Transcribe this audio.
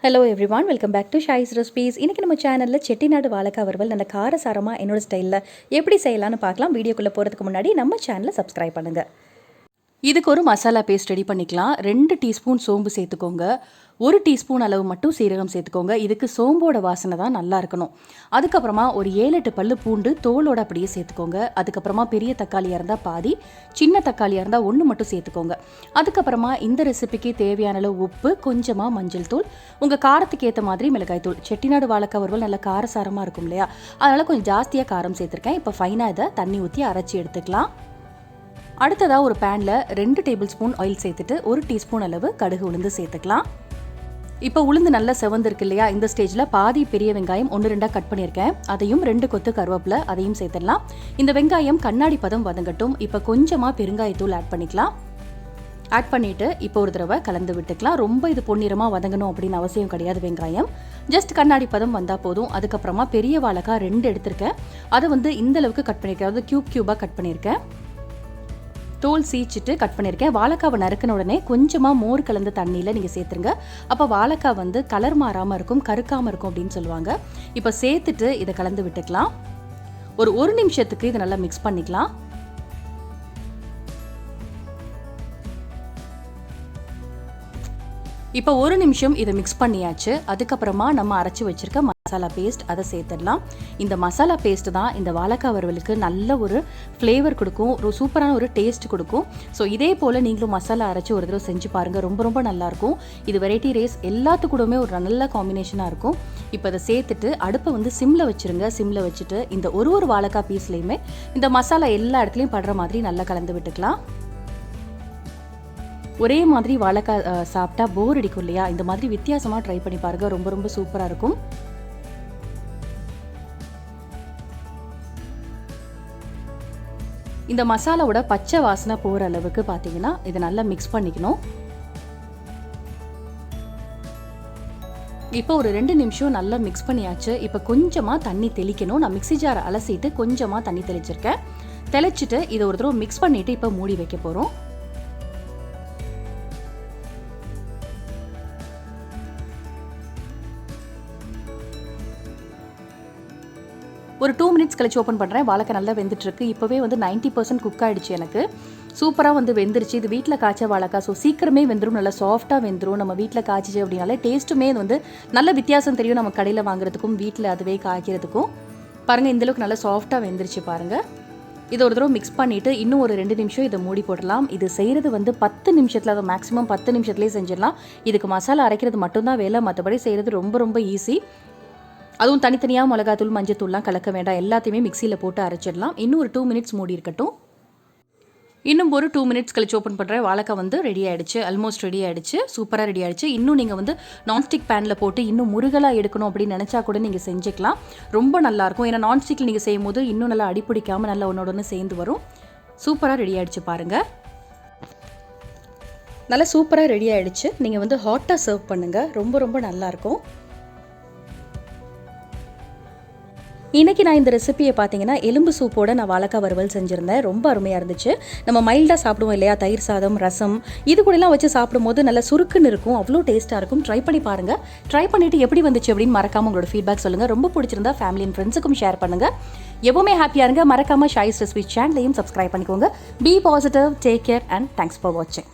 Hello everyone, welcome back to Shayi's recipes. இன்றைக்கி நம்ம சேனலில் செட்டிநாடு வாழைக்காய் வறுவல் நல்ல காரசாரமாக என்னோடய ஸ்டைலில் எப்படி செய்யலான்னு பார்க்கலாம். வீடியோக்குள்ளே போகிறதுக்கு முன்னாடி நம்ம சேனலை சப்ஸ்கிரைப் பண்ணுங்கள். இதுக்கு ஒரு மசாலா பேஸ்ட் ரெடி பண்ணிக்கலாம். 2 டீஸ்பூன் சோம்பு சேர்த்துக்கோங்க. 1 டீஸ்பூன் அளவு மட்டும் சீரகம் சேர்த்துக்கோங்க. இதுக்கு சோம்போட வாசனை தான் நல்லா இருக்கணும். அதுக்கப்புறமா ஒரு 7-8 பல்லு பூண்டு தோலோடு அப்படியே சேர்த்துக்கோங்க. அதுக்கப்புறமா பெரிய தக்காளியாக இருந்தால் பாதி, சின்ன தக்காளியாக இருந்தால் 1 மட்டும் சேர்த்துக்கோங்க. அதுக்கப்புறமா இந்த ரெசிபிக்கு தேவையான அளவு உப்பு, கொஞ்சமாக மஞ்சள் தூள், உங்கள் காரத்துக்கு ஏற்ற மாதிரி மிளகாய் தூள். செட்டிநாடு வாழைக்காய் வறுவல் நல்லா காரசாரமாக இருக்கும் இல்லையா, அதனால் கொஞ்சம் ஜாஸ்தியாக காரம் சேர்த்துருக்கேன். இப்போ ஃபைனாக இதை தண்ணி ஊற்றி அரைச்சி எடுத்துக்கலாம். அடுத்ததாக ஒரு பேனில் 2 டேபிள் ஸ்பூன் ஆயில் சேர்த்துட்டு 1 டீஸ்பூன் அளவு கடுகு உளுந்து சேர்த்துக்கலாம். இப்போ உளுந்து நல்லா செவந்திருக்கு இல்லையா, இந்த ஸ்டேஜில் பாதி பெரிய வெங்காயம் 1-2 கட் பண்ணியிருக்கேன். அதையும் 2 கொத்து கருவேப்பிலை அதையும் சேர்த்துடலாம். இந்த வெங்காயம் கண்ணாடி பதம் வதங்கட்டும். இப்போ கொஞ்சமாக பெருங்காயத்தூள் ஆட் பண்ணிக்கலாம். ஆட் பண்ணிவிட்டு இப்போ ஒரு தடவை கலந்து விட்டுக்கலாம். ரொம்ப இது பொன்னிறமாக வதங்கணும் அப்படின்னு அவசியம் கிடையாது. வெங்காயம் ஜஸ்ட் கண்ணாடி பதம் வந்தால் போதும். அதுக்கப்புறமா பெரிய வாழைக்காய் 2 எடுத்திருக்கேன். அதை வந்து இந்த அளவுக்கு கட் பண்ணியிருக்கேன், அதாவது க்யூபாக கட் பண்ணியிருக்கேன். தோல் சீச்சிட்டு கட் பண்ணியிருக்கேன். வாழைக்காவை நறுக்கின உடனே கொஞ்சமாக மோர் கலந்த தண்ணியில் நீங்கள் சேர்த்துருங்க. அப்போ வாழைக்காய் வந்து கலர் மாறாமல் இருக்கும், கருக்காமல் இருக்கும் அப்படின்னு சொல்லுவாங்க. இப்போ சேர்த்துட்டு இதை கலந்து விட்டுக்கலாம். ஒரு நிமிஷத்துக்கு இதை நல்லா மிக்ஸ் பண்ணிக்கலாம். இப்போ 1 நிமிஷம் இதை மிக்ஸ் பண்ணியாச்சு. அதுக்கப்புறமா நம்ம அரைச்சி வச்சிருக்க மசாலா பேஸ்ட் அதை சேர்த்துடலாம். இந்த மசாலா பேஸ்ட் தான் இந்த வாழைக்காய் வறுவலுக்கு நல்ல ஒரு ஃப்ளேவர் கொடுக்கும், ஒரு சூப்பரான ஒரு டேஸ்ட் கொடுக்கும். ஸோ இதே போல் நீங்களும் மசாலா அரைச்சி ஒரு தடவை செஞ்சு பாருங்கள். ரொம்ப நல்லாயிருக்கும். இது வெரைட்டி ரைஸ் எல்லாத்துக்கூடமே ஒரு நல்ல காம்பினேஷனாக இருக்கும். இப்போ அதை சேர்த்துட்டு அடுப்பை வந்து சிம்மில் வச்சுருங்க. சிம்மில் வச்சுட்டு இந்த ஒரு வாழைக்காய் பீஸ்லேயுமே இந்த மசாலா எல்லா இடத்துலையும் படுற மாதிரி நல்லா கலந்து விட்டுக்கலாம். ஒரே மாதிரி வாழைக்காய் சாப்பிட்டா போர் அடிக்கும் இல்லையா, இந்த மாதிரி வித்தியாசமாக ட்ரை பண்ணி பாருங்கள். ரொம்ப சூப்பராக இருக்கும். இந்த மசாலாவோட பச்சை வாசனை போகிற அளவுக்கு பார்த்தீங்கன்னா இதை நல்லா மிக்ஸ் பண்ணிக்கணும். இப்போ ஒரு 2 நிமிஷம் நல்லா மிக்ஸ் பண்ணியாச்சு. இப்போ கொஞ்சமாக தண்ணி தெளிக்கணும். நான் மிக்ஸி ஜாரை அலசிட்டு கொஞ்சமாக தண்ணி தெளிச்சிருக்கேன். தெளிச்சிட்டு இதை ஒரு தடவை மிக்ஸ் பண்ணிவிட்டு இப்போ மூடி வைக்க போகிறோம். ஒரு 2 மினிட்ஸ் கழிச்சு ஓப்பன் பண்ணுறேன். வாழைக்காய் நல்லா வெந்துட்டுருக்கு. இப்போவே வந்து 90% குக் ஆகிடுச்சு. எனக்கு சூப்பராக வந்து வெந்துருச்சு. இது வீட்டில் காய்ச்ச வாழைக்காய், ஸோ சீக்கிரமே வெந்துடும், நல்லா சாஃப்டாக வெந்துடும். நம்ம வீட்டில் காய்ச்சிச்சு அப்படின்னாலே டேஸ்ட்டுமே வந்து நல்ல வித்தியாசம் தெரியும் நம்ம கடையில் வாங்குறதுக்கும் வீட்டில் அதுவே காய்க்கிறதுக்கும். பாருங்கள், இந்தளவுக்கு நல்லா சாஃப்டாக வெந்துருச்சு பாருங்கள். இதை ஒரு தடவை மிக்ஸ் பண்ணிவிட்டு இன்னும் ஒரு 2 நிமிஷம் இதை மூடி போடலாம். இது செய்கிறது வந்து 10 நிமிஷத்தில், அதை மேக்ஸிமம் 10 நிமிஷத்துலேயே செஞ்சிடலாம். இதுக்கு மசாலா அரைக்கிறது மட்டும்தான் வேலை, மற்றபடி செய்கிறது ரொம்ப ஈஸி. அதுவும் தனித்தனியாக மிளகாத்தூள் மஞ்சத்தூள்லாம் கலக்க வேண்டாம், எல்லாத்தையுமே மிக்சியில் போட்டு அரைச்சிடலாம். இன்னும் ஒரு 2 மினிட்ஸ் மூடி இருக்கட்டும். இன்னும் ஒரு 2 மினிட்ஸ் கழிச்சு ஓப்பன் பண்ணுறேன். வாழைக்காய் வந்து ரெடி ஆகிடுச்சு, ஆல்மோஸ்ட் ரெடி ஆகிடுச்சு, சூப்பராக ரெடி ஆகிடுச்சு. இன்னும் நீங்கள் வந்து நான்ஸ்டிக் பேனில் போட்டு இன்னும் முருகலாக எடுக்கணும் அப்படின்னு நினச்சா கூட நீங்கள் செஞ்சுக்கலாம். ரொம்ப நல்லாயிருக்கும். ஏன்னா நான்ஸ்டிக்கில் நீங்கள் செய்யும் போது இன்னும் நல்லா அடிப்பிடிக்காமல் நல்லா ஒன்று சேர்ந்து வரும். சூப்பராக ரெடி ஆகிடுச்சு பாருங்கள். நல்லா சூப்பராக ரெடி ஆகிடுச்சு. நீங்கள் வந்து ஹாட்டாக சர்வ் பண்ணுங்கள். ரொம்ப நல்லாயிருக்கும். இன்றைக்கி நான் இந்த ரெசிபியை பார்த்தீங்கன்னா எலும்பு சூப்போட நான் வாழைக்காய் வறுவல் செஞ்சுருந்தேன். ரொம்ப அருமையாக இருந்துச்சு. நம்ம மைல்டாக சாப்பிடுவோம் இல்லையா, தயிர் சாதம், ரசம், இது கூடலாம் வச்சு சாப்பிடும்போது நல்லா சுருக்குன்னு இருக்கும், அவ்வளோ டேஸ்ட்டாக இருக்கும். ட்ரை பண்ணி பாருங்கள். ட்ரை பண்ணிவிட்டு எப்படி வந்துச்சு அப்படின்னு மறக்காமல் உங்களோட ஃபீட்பேக் சொல்லுங்கள். ரொம்ப பிடிச்சிருந்தா ஃபேமிலி அண்ட் ஃப்ரெண்ட்ஸுக்கும் ஷேர் பண்ணுங்கள். எப்பவுமே ஹாப்பியாக இருங்க. மறக்காமல் ஷாயிஸ் ரெசிபீஸ் சேனலையும் சப்ஸ்கிரைப் பண்ணிக்கோங்க. Be positive, take care and thanks for வாட்சிங்.